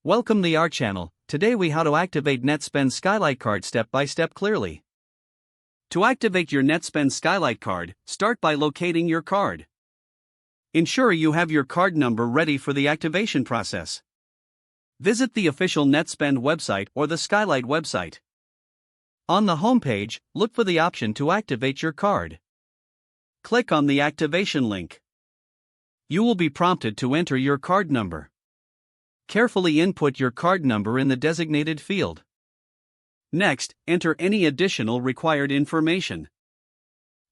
Welcome to our channel. Today we how to activate Netspend Skylight card step by step clearly. To activate your Netspend Skylight card, start by locating your card. Ensure you have your card number ready for the activation process. Visit the official Netspend website or the Skylight website. On the home page, look for the option to activate your card. Click on the activation link. You will be prompted to enter your card number. Carefully input your card number in the designated field. Next, enter any additional required information.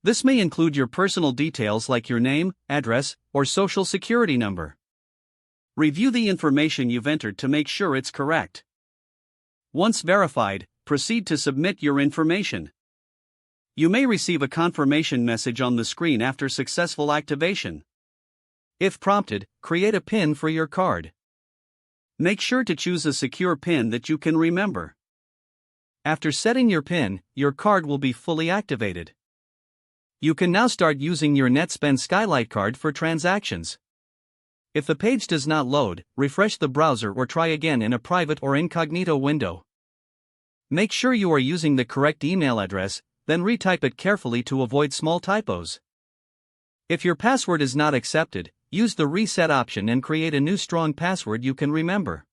This may include your personal details like your name, address, or social security number. Review the information you've entered to make sure it's correct. Once verified, proceed to submit your information. You may receive a confirmation message on the screen after successful activation. If prompted, create a PIN for your card. Make sure to choose a secure PIN that you can remember. After setting your PIN, your card will be fully activated. You can now start using your Netspend Skylight card for transactions. If the page does not load, refresh the browser or try again in a private or incognito window. Make sure you are using the correct email address, then retype it carefully to avoid small typos. If your password is not accepted, use the reset option and create a new strong password you can remember.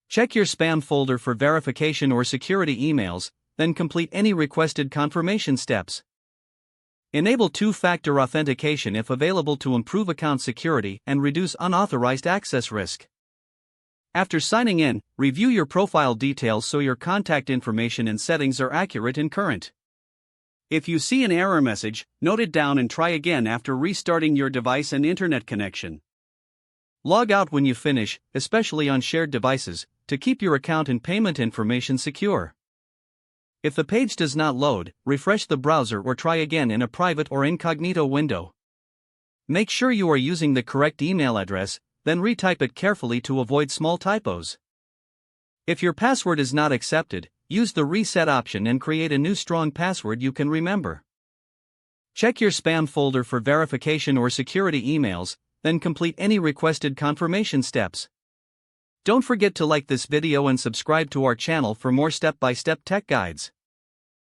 Check your spam folder for verification or security emails, then complete any requested confirmation steps. Enable two-factor authentication if available to improve account security and reduce unauthorized access risk. After signing in, review your profile details so your contact information and settings are accurate and current. If you see an error message, note it down and try again after restarting your device and internet connection. Log out when you finish, especially on shared devices, to keep your account and payment information secure. If the page does not load, refresh the browser or try again in a private or incognito window. Make sure you are using the correct email address, then retype it carefully to avoid small typos. If your password is not accepted, use the reset option and create a new strong password you can remember. Check your spam folder for verification or security emails, then complete any requested confirmation steps. Don't forget to like this video and subscribe to our channel for more step-by-step tech guides.